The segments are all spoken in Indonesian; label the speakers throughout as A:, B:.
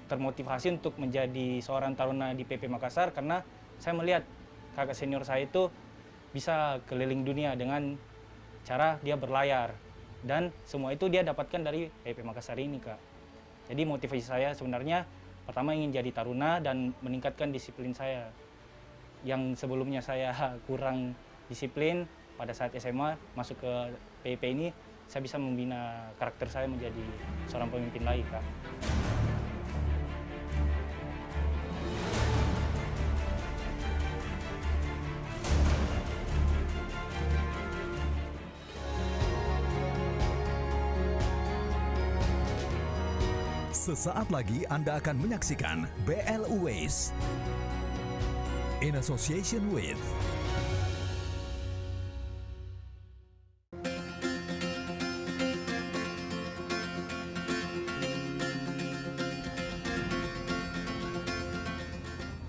A: termotivasi untuk menjadi seorang taruna di PP Makassar karena saya melihat kakak senior saya itu bisa keliling dunia dengan cara dia berlayar. Dan semua itu dia dapatkan dari PP Makassar ini, Kak. Jadi motivasi saya sebenarnya pertama ingin jadi taruna dan meningkatkan disiplin saya. Yang sebelumnya saya kurang disiplin pada saat SMA masuk ke PP ini, saya bisa membina karakter saya menjadi seorang pemimpin lagi, Kak.
B: Sesaat lagi Anda akan menyaksikan BL Ways in association with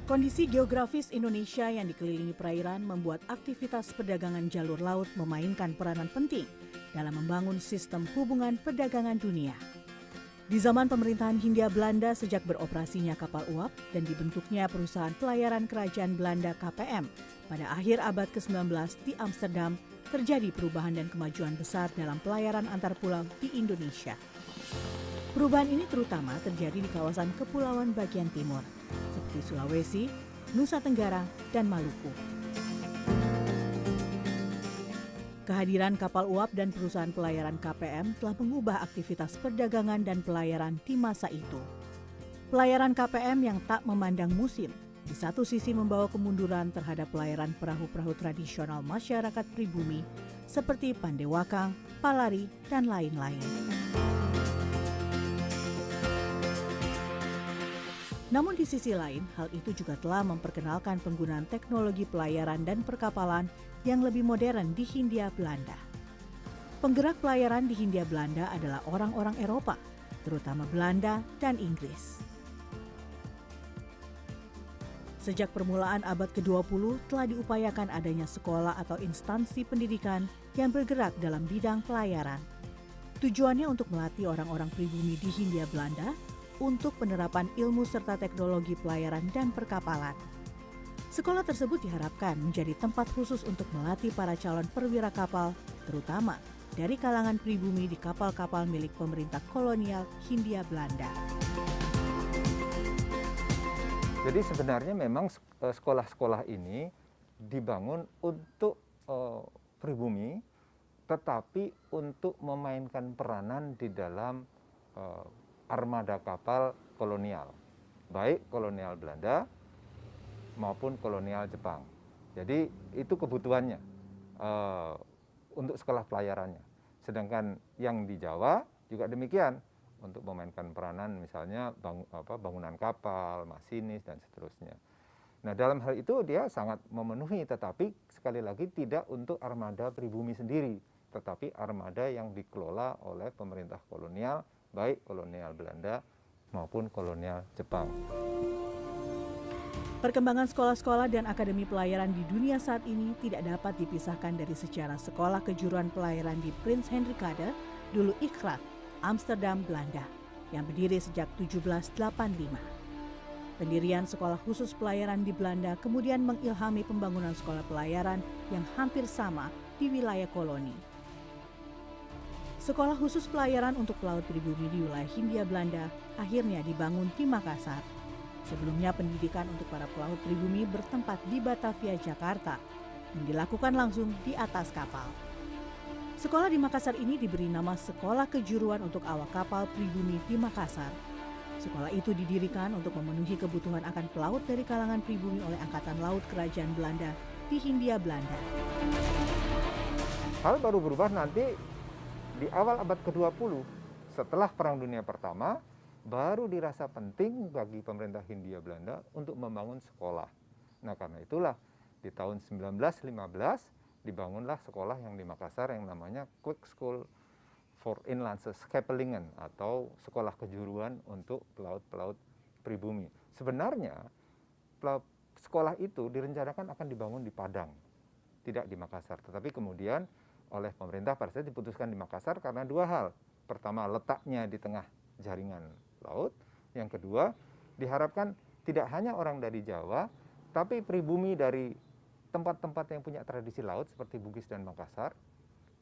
C: Kondisi geografis Indonesia yang dikelilingi perairan membuat aktivitas perdagangan jalur laut memainkan peranan penting dalam membangun sistem hubungan perdagangan dunia. Di zaman pemerintahan Hindia Belanda sejak beroperasinya kapal uap dan dibentuknya perusahaan pelayaran kerajaan Belanda KPM pada akhir abad ke-19 di Amsterdam, terjadi perubahan dan kemajuan besar dalam pelayaran antar pulau di Indonesia. Perubahan ini terutama terjadi di kawasan kepulauan bagian timur, seperti Sulawesi, Nusa Tenggara, dan Maluku. Kehadiran kapal uap dan perusahaan pelayaran KPM telah mengubah aktivitas perdagangan dan pelayaran di masa itu. Pelayaran KPM yang tak memandang musim, di satu sisi membawa kemunduran terhadap pelayaran perahu-perahu tradisional masyarakat pribumi seperti Pandewakang, Palari, dan lain-lain. Namun di sisi lain, hal itu juga telah memperkenalkan penggunaan teknologi pelayaran dan perkapalan yang lebih modern di Hindia Belanda. Penggerak pelayaran di Hindia Belanda adalah orang-orang Eropa, terutama Belanda dan Inggris. Sejak permulaan abad ke-20 telah diupayakan adanya sekolah atau instansi pendidikan yang bergerak dalam bidang pelayaran. Tujuannya untuk melatih orang-orang pribumi di Hindia Belanda untuk penerapan ilmu serta teknologi pelayaran dan perkapalan. Sekolah tersebut diharapkan menjadi tempat khusus untuk melatih para calon perwira kapal, terutama dari kalangan pribumi di kapal-kapal milik pemerintah kolonial Hindia Belanda.
D: Jadi sebenarnya memang sekolah-sekolah ini dibangun untuk pribumi, tetapi untuk memainkan peranan di dalam armada kapal kolonial, baik kolonial Belanda maupun kolonial Jepang. Jadi itu kebutuhannya untuk sekolah pelayarannya. Sedangkan yang di Jawa juga demikian, untuk memainkan peranan misalnya bangunan kapal, masinis, dan seterusnya. Nah, dalam hal itu dia sangat memenuhi, tetapi sekali lagi tidak untuk armada pribumi sendiri, tetapi armada yang dikelola oleh pemerintah kolonial, baik kolonial Belanda maupun kolonial Jepang.
C: Perkembangan sekolah-sekolah dan akademi pelayaran di dunia saat ini tidak dapat dipisahkan dari sejarah sekolah kejuruan pelayaran di Prins Hendrikade, dulu Ikrat, Amsterdam, Belanda, yang berdiri sejak 1785. Pendirian sekolah khusus pelayaran di Belanda kemudian mengilhami pembangunan sekolah pelayaran yang hampir sama di wilayah koloni. Sekolah khusus pelayaran untuk pelaut pribumi di wilayah Hindia Belanda akhirnya dibangun di Makassar. Sebelumnya pendidikan untuk para pelaut pribumi bertempat di Batavia, Jakarta, yang dilakukan langsung di atas kapal. Sekolah di Makassar ini diberi nama Sekolah Kejuruan untuk Awak Kapal Pribumi di Makassar. Sekolah itu didirikan untuk memenuhi kebutuhan akan pelaut dari kalangan pribumi oleh Angkatan Laut Kerajaan Belanda di Hindia Belanda.
D: Hal baru berubah nanti di awal abad ke-20, setelah Perang Dunia Pertama, baru dirasa penting bagi pemerintah Hindia Belanda untuk membangun sekolah. Nah, karena itulah di tahun 1915 dibangunlah sekolah yang di Makassar yang namanya Quick School for Inlandse Scheppelingen atau sekolah kejuruan untuk pelaut-pelaut pribumi. Sebenarnya sekolah itu direncanakan akan dibangun di Padang, tidak di Makassar. Tetapi kemudian oleh pemerintah pada saat diputuskan di Makassar karena dua hal. Pertama, letaknya di tengah jaringan laut. Yang kedua, Diharapkan tidak hanya orang dari Jawa, tapi pribumi dari tempat-tempat yang punya tradisi laut seperti Bugis dan Makassar,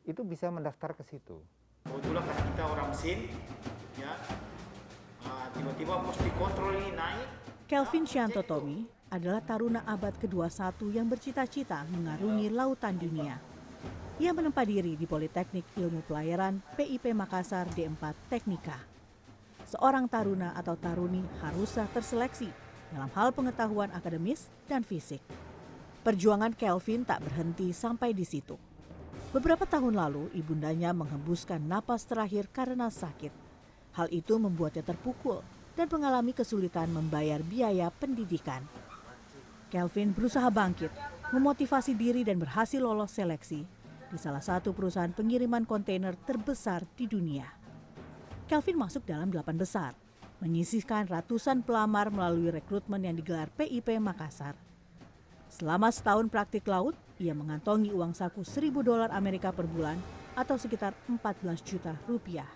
D: itu bisa mendaftar ke situ.
E: Kebetulan karena kita orang mesin, ya, tiba-tiba pos dikontrol ini naik.
C: Kelvin Shantotomi adalah taruna abad ke-21 yang bercita-cita mengarungi lautan dunia. Ia menempa diri di Politeknik Ilmu Pelayaran PIP Makassar D4 Teknika. Seorang taruna atau taruni haruslah terseleksi dalam hal pengetahuan akademis dan fisik. Perjuangan Kelvin tak berhenti sampai di situ. Beberapa tahun lalu, ibundanya menghembuskan napas terakhir karena sakit. Hal itu membuatnya terpukul dan mengalami kesulitan membayar biaya pendidikan. Kelvin berusaha bangkit, memotivasi diri dan berhasil lolos seleksi di salah satu perusahaan pengiriman kontainer terbesar di dunia. Kelvin masuk dalam 8 besar, menyisihkan ratusan pelamar melalui rekrutmen yang digelar PIP Makassar. Selama setahun praktik laut, ia mengantongi uang saku $1.000 Amerika per bulan atau sekitar 14 juta rupiah.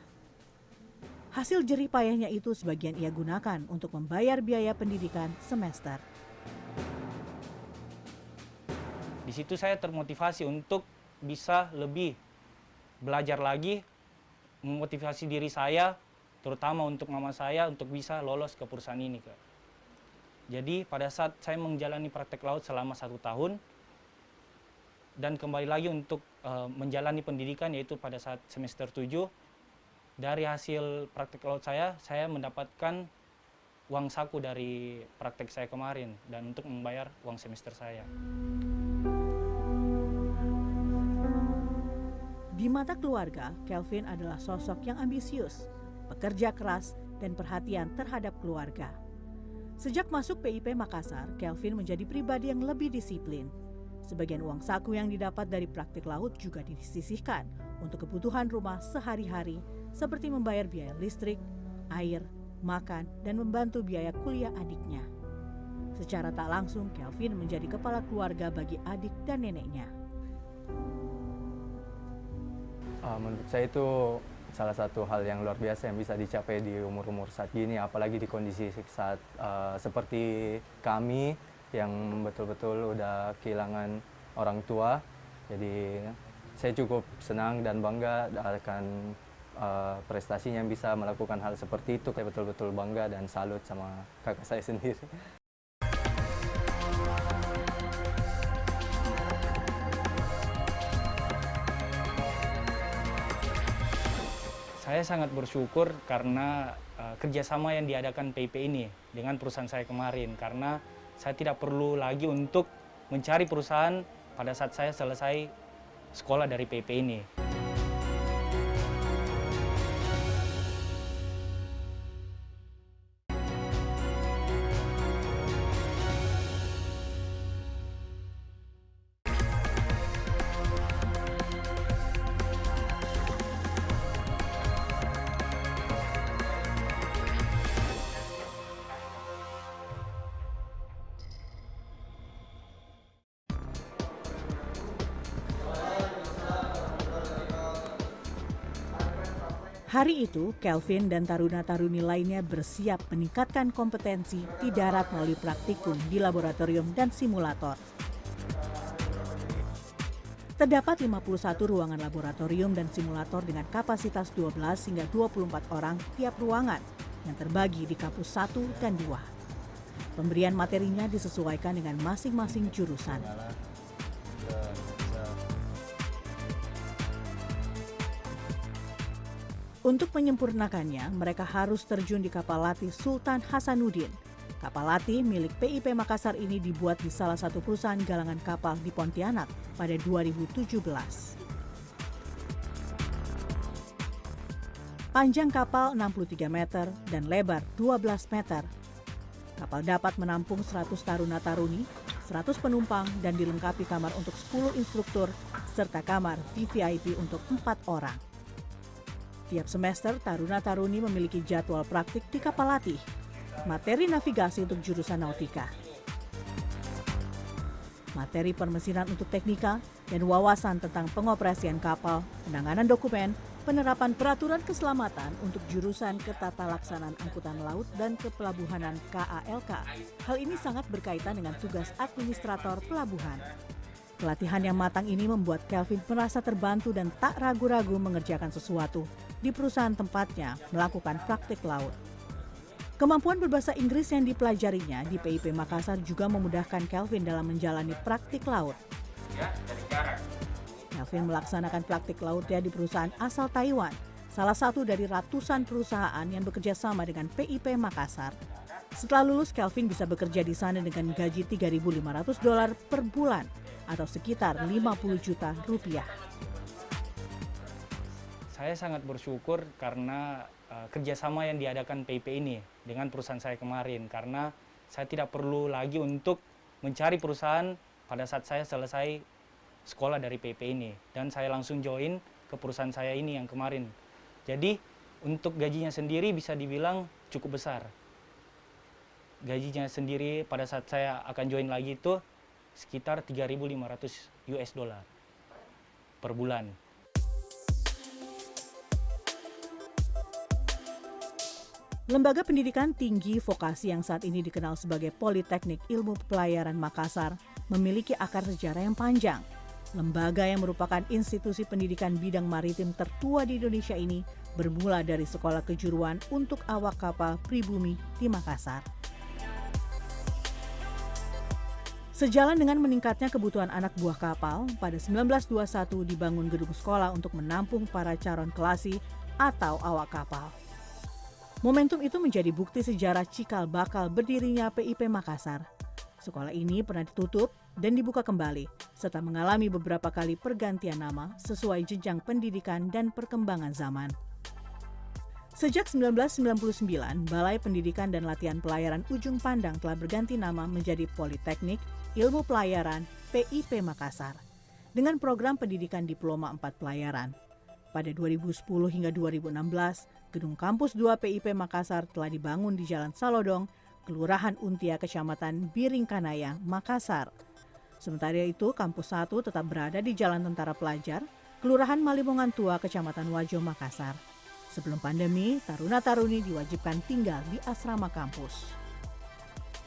C: Hasil jerih payahnya itu sebagian ia gunakan untuk membayar biaya pendidikan semester.
A: Di situ saya termotivasi untuk bisa lebih belajar lagi, memotivasi diri saya, terutama untuk mama saya untuk bisa lolos ke perusahaan ini, Kak. Jadi pada saat saya menjalani praktek laut selama 1 tahun dan kembali lagi untuk menjalani pendidikan yaitu pada saat semester 7, dari hasil praktek laut saya mendapatkan uang saku dari praktek saya kemarin dan untuk membayar uang semester saya.
C: Di mata keluarga, Kelvin adalah sosok yang ambisius, pekerja keras, dan perhatian terhadap keluarga. Sejak masuk PIP Makassar, Kelvin menjadi pribadi yang lebih disiplin. Sebagian uang saku yang didapat dari praktik laut juga disisihkan untuk kebutuhan rumah sehari-hari seperti membayar biaya listrik, air, makan, dan membantu biaya kuliah adiknya. Secara tak langsung, Kelvin menjadi kepala keluarga bagi adik dan neneknya.
F: Menurut saya itu salah satu hal yang luar biasa yang bisa dicapai di umur-umur saat gini, apalagi di kondisi saat seperti kami yang betul-betul udah kehilangan orang tua. Jadi saya cukup senang dan bangga akan prestasinya yang bisa melakukan hal seperti itu. Saya betul-betul bangga dan salut sama kakak saya sendiri.
A: Saya sangat bersyukur karena kerjasama yang diadakan PIP ini dengan perusahaan saya kemarin, karena saya tidak perlu lagi untuk mencari perusahaan pada saat saya selesai sekolah dari PIP ini.
C: Hari itu, Kelvin dan taruna-taruni lainnya bersiap meningkatkan kompetensi di darat melalui praktikum di laboratorium dan simulator. Terdapat 51 ruangan laboratorium dan simulator dengan kapasitas 12 hingga 24 orang tiap ruangan yang terbagi di kampus 1 dan 2. Pemberian materinya disesuaikan dengan masing-masing jurusan. Untuk menyempurnakannya, mereka harus terjun di kapal latih Sultan Hasanuddin. Kapal latih milik PIP Makassar ini dibuat di salah satu perusahaan galangan kapal di Pontianak pada 2017. Panjang kapal 63 meter dan lebar 12 meter. Kapal dapat menampung 100 taruna-taruni, 100 penumpang, dan dilengkapi kamar untuk 10 instruktur, serta kamar VVIP untuk 4 orang. Tiap semester, taruna-taruni memiliki jadwal praktik di kapal latih, materi navigasi untuk jurusan nautika, materi permesinan untuk teknika, dan wawasan tentang pengoperasian kapal, penanganan dokumen, penerapan peraturan keselamatan untuk jurusan Ketatalaksanaan Angkutan Laut dan Kepelabuhanan KALK. Hal ini sangat berkaitan dengan tugas administrator pelabuhan. Pelatihan yang matang ini membuat Kelvin merasa terbantu dan tak ragu-ragu mengerjakan sesuatu di perusahaan tempatnya melakukan praktik laut. Kemampuan berbahasa Inggris yang dipelajarinya di PIP Makassar juga memudahkan Kelvin dalam menjalani praktik laut. Kelvin melaksanakan praktik lautnya di perusahaan asal Taiwan, salah satu dari ratusan perusahaan yang bekerja sama dengan PIP Makassar. Setelah lulus, Kelvin bisa bekerja di sana dengan gaji $3.500 per bulan atau sekitar 50 juta rupiah.
A: Saya sangat bersyukur karena kerjasama yang diadakan PIP ini dengan perusahaan saya kemarin, karena saya tidak perlu lagi untuk mencari perusahaan pada saat saya selesai sekolah dari PIP ini, dan saya langsung join ke perusahaan saya ini yang kemarin. Jadi untuk gajinya sendiri bisa dibilang cukup besar. Gajinya sendiri pada saat saya akan join lagi itu sekitar $3.500 per bulan.
C: Lembaga pendidikan tinggi vokasi yang saat ini dikenal sebagai Politeknik Ilmu Pelayaran Makassar memiliki akar sejarah yang panjang. Lembaga yang merupakan institusi pendidikan bidang maritim tertua di Indonesia ini bermula dari sekolah kejuruan untuk awak kapal pribumi di Makassar. Sejalan dengan meningkatnya kebutuhan anak buah kapal, pada 1921 dibangun gedung sekolah untuk menampung para calon kelasi atau awak kapal. Momentum itu menjadi bukti sejarah cikal bakal berdirinya PIP Makassar. Sekolah ini pernah ditutup dan dibuka kembali, serta mengalami beberapa kali pergantian nama sesuai jenjang pendidikan dan perkembangan zaman. Sejak 1999, Balai Pendidikan dan Latihan Pelayaran Ujung Pandang telah berganti nama menjadi Politeknik Ilmu Pelayaran PIP Makassar, dengan program pendidikan Diploma 4 Pelayaran. Pada 2010 hingga 2016, gedung kampus 2 PIP Makassar telah dibangun di Jalan Salodong, Kelurahan Untia, Kecamatan Biringkanaya, Makassar. Sementara itu, kampus 1 tetap berada di Jalan Tentara Pelajar, Kelurahan Malimongan Tua, Kecamatan Wajo, Makassar. Sebelum pandemi, taruna-taruni diwajibkan tinggal di asrama kampus.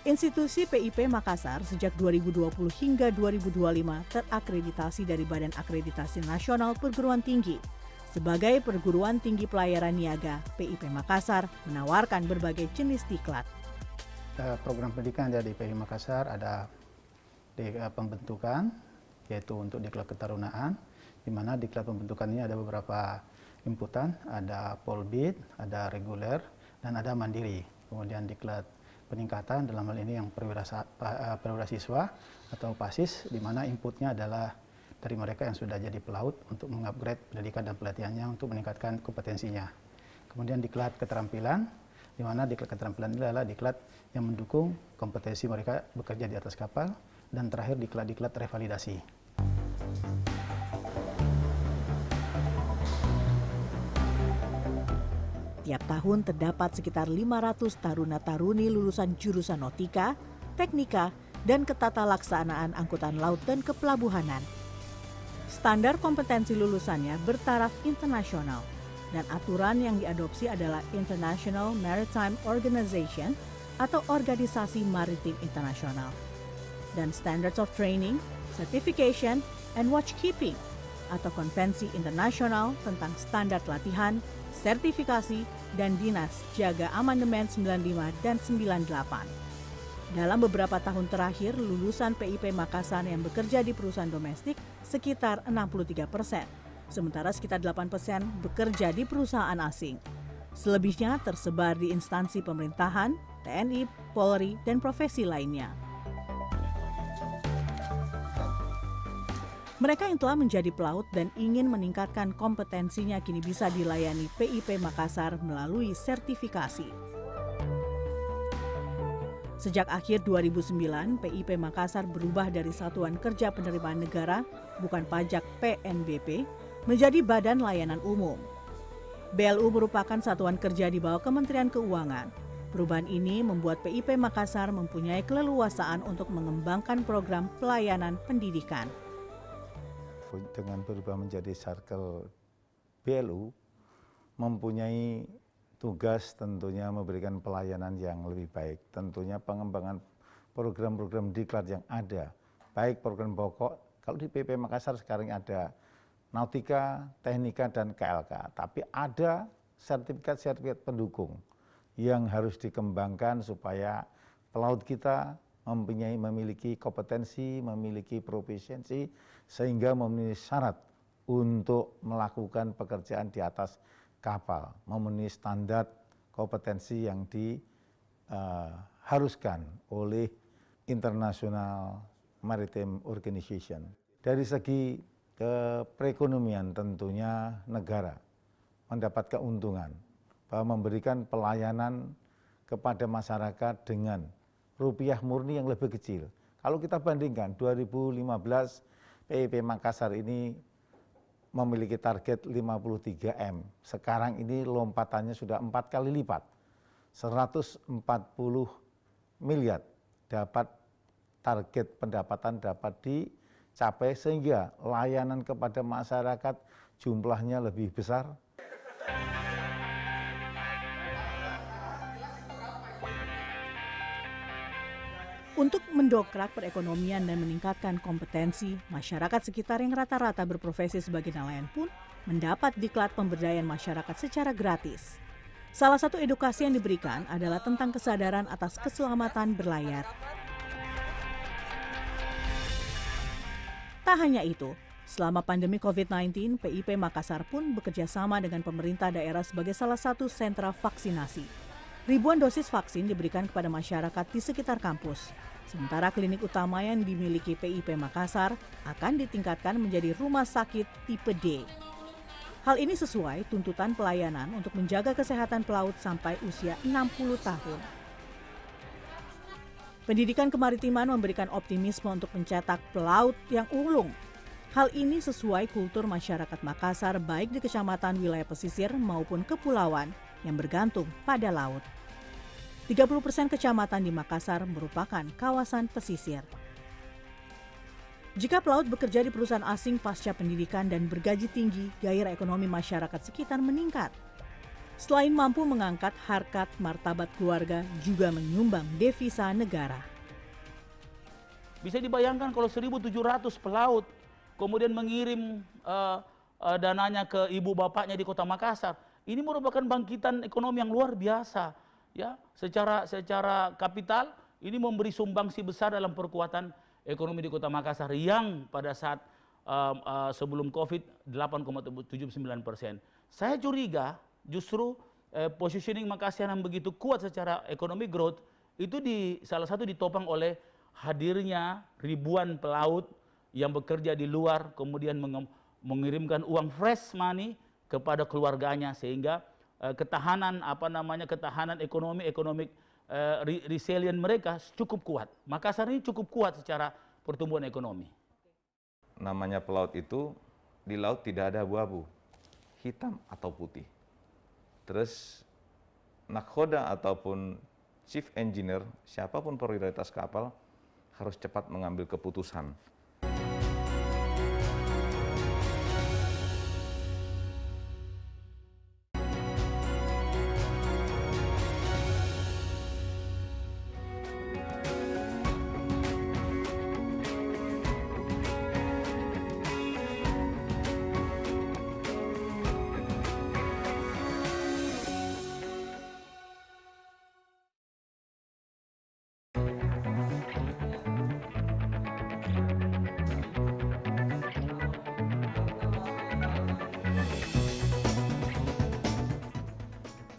C: Institusi PIP Makassar sejak 2020 hingga 2025 terakreditasi dari Badan Akreditasi Nasional Perguruan Tinggi. Sebagai perguruan tinggi pelayaran niaga, PIP Makassar menawarkan berbagai jenis diklat.
G: Program pendidikan dari PIP Makassar ada pembentukan, yaitu untuk diklat ketarunaan, di mana diklat pembentukan ini ada beberapa inputan, ada polbid, ada reguler, dan ada mandiri. Kemudian diklat peningkatan, dalam hal ini yang perwira siswa atau PASIS, di mana inputnya adalah dari mereka yang sudah jadi pelaut untuk mengupgrade pendidikan dan pelatihannya untuk meningkatkan kompetensinya. Kemudian diklat keterampilan, di mana diklat keterampilan ini adalah diklat yang mendukung kompetensi mereka bekerja di atas kapal, dan terakhir diklat-diklat revalidasi.
C: Tiap tahun terdapat sekitar 500 taruna-taruni lulusan jurusan nautika, teknika, dan ketatalaksanaan angkutan laut dan kepelabuhanan. Standar kompetensi lulusannya bertaraf internasional, dan aturan yang diadopsi adalah International Maritime Organization atau Organisasi Maritim Internasional, dan Standards of Training, Certification, and Watchkeeping atau Konvensi Internasional tentang Standar Latihan, Sertifikasi, dan Dinas Jaga Amandemen 95 dan 98. Dalam beberapa tahun terakhir, lulusan PIP Makassar yang bekerja di perusahaan domestik sekitar 63%, sementara sekitar 8% bekerja di perusahaan asing. Selebihnya tersebar di instansi pemerintahan, TNI, Polri, dan profesi lainnya. Mereka yang telah menjadi pelaut dan ingin meningkatkan kompetensinya kini bisa dilayani PIP Makassar melalui sertifikasi. Sejak akhir 2009, PIP Makassar berubah dari Satuan Kerja Penerimaan Negara, bukan pajak PNBP, menjadi Badan Layanan Umum. BLU merupakan satuan kerja di bawah Kementerian Keuangan. Perubahan ini membuat PIP Makassar mempunyai keleluasaan untuk mengembangkan program pelayanan pendidikan.
H: Dengan berubah menjadi Sarkel BLU, mempunyai tugas tentunya memberikan pelayanan yang lebih baik. Tentunya pengembangan program-program diklat yang ada, baik program pokok, kalau di PP Makassar sekarang ada Nautika, Teknika, dan KLK. Tapi ada sertifikat-sertifikat pendukung yang harus dikembangkan supaya pelaut kita memiliki kompetensi, memiliki profesiensi, sehingga memenuhi syarat untuk melakukan pekerjaan di atas kapal, memenuhi standar kompetensi yang diharuskan oleh International Maritime Organization. Dari segi perekonomian tentunya negara mendapat keuntungan bahwa memberikan pelayanan kepada masyarakat dengan rupiah murni yang lebih kecil. Kalau kita bandingkan 2015 PIP Makassar ini memiliki target 53 M. Sekarang ini lompatannya sudah 4 kali lipat. 140 miliar dapat target pendapatan dapat dicapai sehingga layanan kepada masyarakat jumlahnya lebih besar.
C: Untuk mendongkrak perekonomian dan meningkatkan kompetensi, masyarakat sekitar yang rata-rata berprofesi sebagai nelayan pun mendapat diklat pemberdayaan masyarakat secara gratis. Salah satu edukasi yang diberikan adalah tentang kesadaran atas keselamatan berlayar. Tak hanya itu, selama pandemi COVID-19, PIP Makassar pun bekerja sama dengan pemerintah daerah sebagai salah satu sentra vaksinasi. Ribuan dosis vaksin diberikan kepada masyarakat di sekitar kampus. Sementara klinik utama yang dimiliki PIP Makassar akan ditingkatkan menjadi rumah sakit tipe D. Hal ini sesuai tuntutan pelayanan untuk menjaga kesehatan pelaut sampai usia 60 tahun. Pendidikan kemaritiman memberikan optimisme untuk mencetak pelaut yang ulung. Hal ini sesuai kultur masyarakat Makassar baik di kecamatan wilayah pesisir maupun kepulauan yang bergantung pada laut. 30% kecamatan di Makassar merupakan kawasan pesisir. Jika pelaut bekerja di perusahaan asing pasca pendidikan dan bergaji tinggi, gairah ekonomi masyarakat sekitar meningkat. Selain mampu mengangkat harkat martabat keluarga, juga menyumbang devisa negara.
I: Bisa dibayangkan kalau 1.700 pelaut kemudian mengirim dananya ke ibu bapaknya di kota Makassar. Ini merupakan bangkitan ekonomi yang luar biasa. Ya, secara kapital ini memberi sumbangsi besar dalam perkuatan ekonomi di kota Makassar yang pada saat sebelum COVID 8,79%. Saya curiga justru positioning Makassar yang begitu kuat secara ekonomi growth itu salah satu ditopang oleh hadirnya ribuan pelaut yang bekerja di luar kemudian mengirimkan uang fresh money kepada keluarganya sehingga ketahanan ekonomi resilient mereka cukup kuat. Makassar ini cukup kuat secara pertumbuhan ekonomi.
J: Namanya pelaut itu di laut tidak ada abu-abu, hitam atau putih. Terus nakhoda ataupun chief engineer, siapapun prioritas kapal harus cepat mengambil keputusan.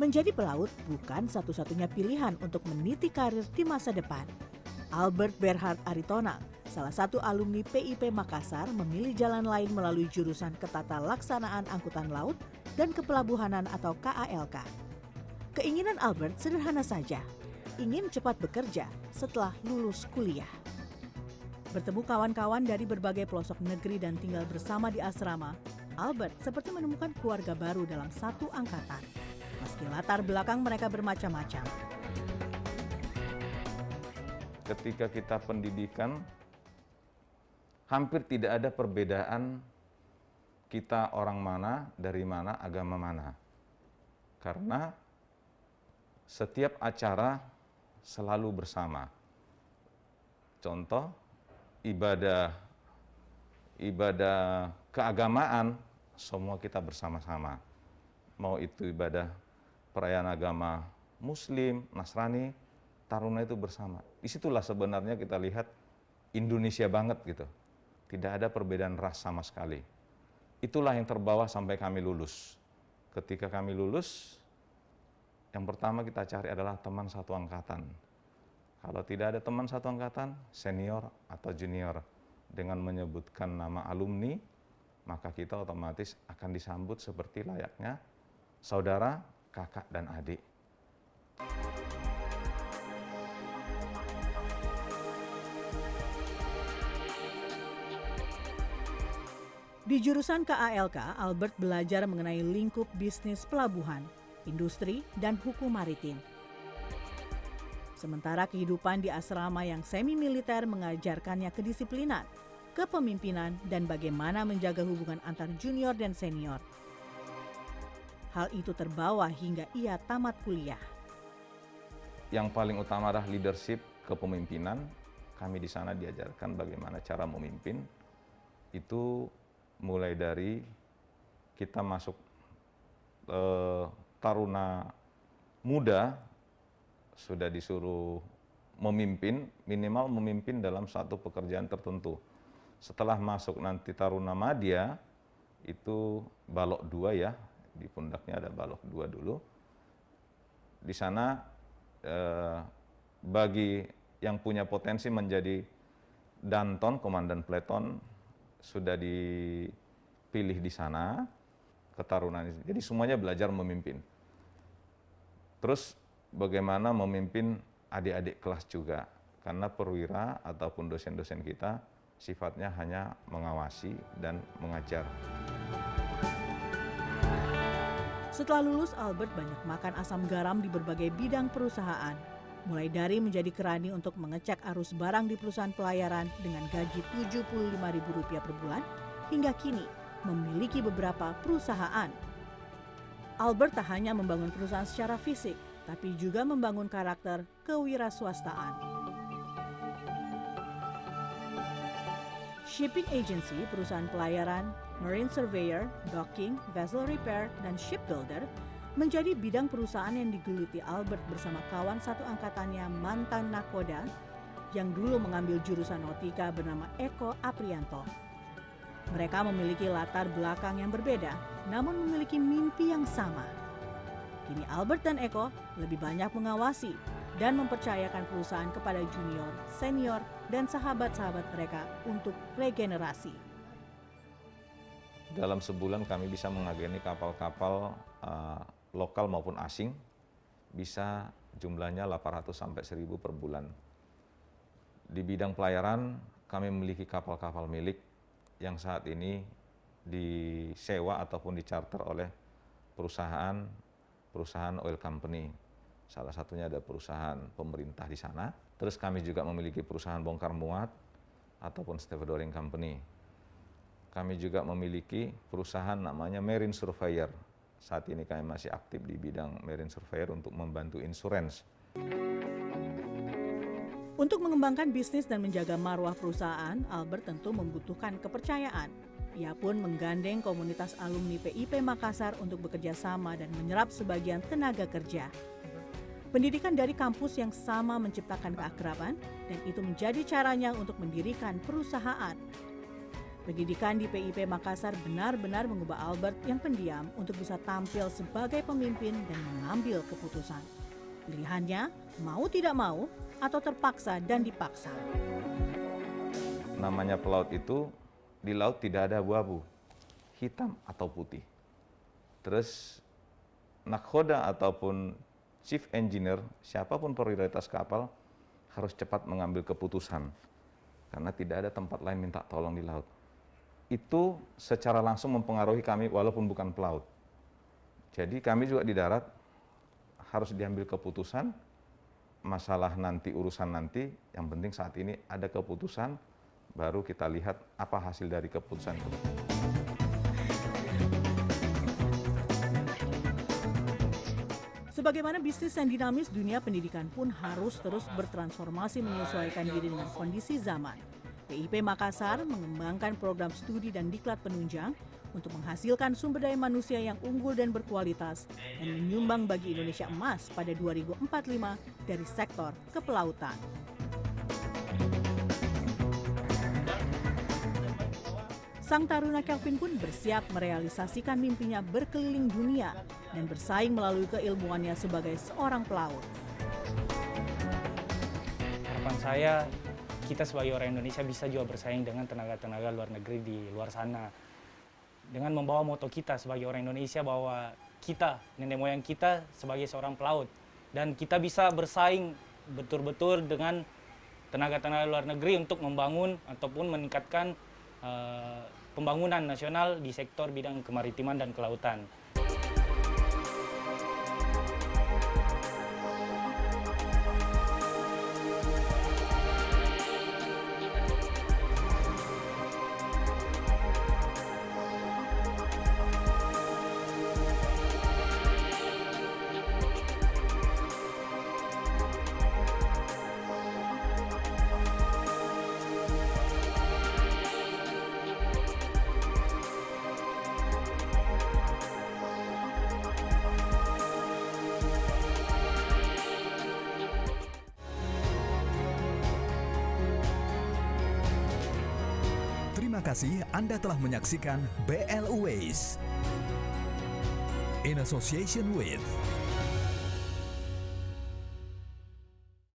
C: Menjadi pelaut bukan satu-satunya pilihan untuk meniti karir di masa depan. Albert Berhard Aritonang, salah satu alumni PIP Makassar, memilih jalan lain melalui jurusan Ketata Laksanaan Angkutan Laut dan Kepelabuhanan atau KALK. Keinginan Albert sederhana saja, ingin cepat bekerja setelah lulus kuliah. Bertemu kawan-kawan dari berbagai pelosok negeri dan tinggal bersama di asrama, Albert seperti menemukan keluarga baru dalam satu angkatan. Meski latar belakang mereka bermacam-macam.
J: Ketika kita pendidikan, hampir tidak ada perbedaan kita orang mana, dari mana, agama mana. karena setiap acara selalu bersama. Contoh, ibadah keagamaan, semua kita bersama-sama. Mau itu ibadah perayaan agama Muslim, Nasrani, Taruna itu bersama. Disitulah sebenarnya kita lihat Indonesia banget gitu. Tidak ada perbedaan ras sama sekali. Itulah yang terbawa sampai kami lulus. Ketika kami lulus, yang pertama kita cari adalah teman satu angkatan. Kalau tidak ada teman satu angkatan, senior atau junior. Dengan menyebutkan nama alumni, maka kita otomatis akan disambut seperti layaknya saudara, kakak, dan adik.
C: Di jurusan KALK, Albert belajar mengenai lingkup bisnis pelabuhan, industri, dan hukum maritim. Sementara kehidupan di asrama yang semi-militer mengajarkannya kedisiplinan, kepemimpinan, dan bagaimana menjaga hubungan antar junior dan senior. Hal itu terbawa hingga ia tamat kuliah.
J: Yang paling utama adalah leadership, kepemimpinan. Kami di sana diajarkan bagaimana cara memimpin. Itu mulai dari kita masuk taruna muda, sudah disuruh memimpin, minimal memimpin dalam satu pekerjaan tertentu. Setelah masuk nanti taruna madya, itu balok 2 ya, di pundaknya ada balok 2 dulu. Di sana bagi yang punya potensi menjadi danton, komandan peleton, sudah dipilih di sana, ketarunaan. Jadi semuanya belajar memimpin. Terus bagaimana memimpin adik-adik kelas juga, karena perwira ataupun dosen-dosen kita sifatnya hanya mengawasi dan mengajar.
C: Setelah lulus, Albert banyak makan asam garam di berbagai bidang perusahaan, mulai dari menjadi kerani untuk mengecek arus barang di perusahaan pelayaran dengan gaji Rp75.000 per bulan, hingga kini memiliki beberapa perusahaan. Albert tak hanya membangun perusahaan secara fisik, tapi juga membangun karakter kewiraswastaan. Shipping agency, perusahaan pelayaran, marine surveyor, docking, vessel repair, dan shipbuilder menjadi bidang perusahaan yang digeluti Albert bersama kawan satu angkatannya mantan nakoda yang dulu mengambil jurusan nautika bernama Eko Aprianto. Mereka memiliki latar belakang yang berbeda, namun memiliki mimpi yang sama. Kini Albert dan Eko lebih banyak mengawasi dan mempercayakan perusahaan kepada junior, senior, dan sahabat-sahabat mereka untuk regenerasi.
J: Dalam sebulan kami bisa mengageni kapal-kapal lokal maupun asing, bisa jumlahnya 800 sampai 1000 per bulan. Di bidang pelayaran, kami memiliki kapal-kapal milik yang saat ini disewa ataupun dicarter oleh perusahaan oil company. Salah satunya ada perusahaan pemerintah di sana. Terus kami juga memiliki perusahaan bongkar muat ataupun stevedoring company. Kami juga memiliki perusahaan namanya Marine Surveyor. Saat ini kami masih aktif di bidang Marine Surveyor untuk membantu insurance.
C: Untuk mengembangkan bisnis dan menjaga marwah perusahaan, Albert tentu membutuhkan kepercayaan. Ia pun menggandeng komunitas alumni PIP Makassar untuk bekerja sama dan menyerap sebagian tenaga kerja. Pendidikan dari kampus yang sama menciptakan keakraban, dan itu menjadi caranya untuk mendirikan perusahaan. Pendidikan di PIP Makassar benar-benar mengubah Albert yang pendiam untuk bisa tampil sebagai pemimpin dan mengambil keputusan. Pilihannya mau tidak mau atau terpaksa dan dipaksa.
J: Namanya pelaut itu, di laut tidak ada abu-abu, hitam atau putih. Terus nakhoda ataupun chief engineer, siapapun prioritas kapal, harus cepat mengambil keputusan. Karena tidak ada tempat lain minta tolong di laut. Itu secara langsung mempengaruhi kami walaupun bukan pelaut. Jadi kami juga di darat harus diambil keputusan, masalah nanti, urusan nanti, yang penting saat ini ada keputusan, baru kita lihat apa hasil dari keputusan itu.
C: Sebagaimana bisnis yang dinamis, dunia pendidikan pun harus terus bertransformasi menyesuaikan diri dengan kondisi zaman. PIP Makassar mengembangkan program studi dan diklat penunjang untuk menghasilkan sumber daya manusia yang unggul dan berkualitas dan menyumbang bagi Indonesia emas pada 2045 dari sektor kepelautan. Sang taruna Kelvin pun bersiap merealisasikan mimpinya berkeliling dunia dan bersaing melalui keilmuannya sebagai seorang pelaut.
A: Harapan saya, kita sebagai orang Indonesia bisa juga bersaing dengan tenaga-tenaga luar negeri di luar sana. Dengan membawa moto kita sebagai orang Indonesia bahwa kita, nenek moyang kita sebagai seorang pelaut. Dan kita bisa bersaing betul-betul dengan tenaga-tenaga luar negeri untuk membangun ataupun meningkatkan pembangunan nasional di sektor bidang kemaritiman dan kelautan.
B: Terima kasih Anda telah menyaksikan BL Ways in association with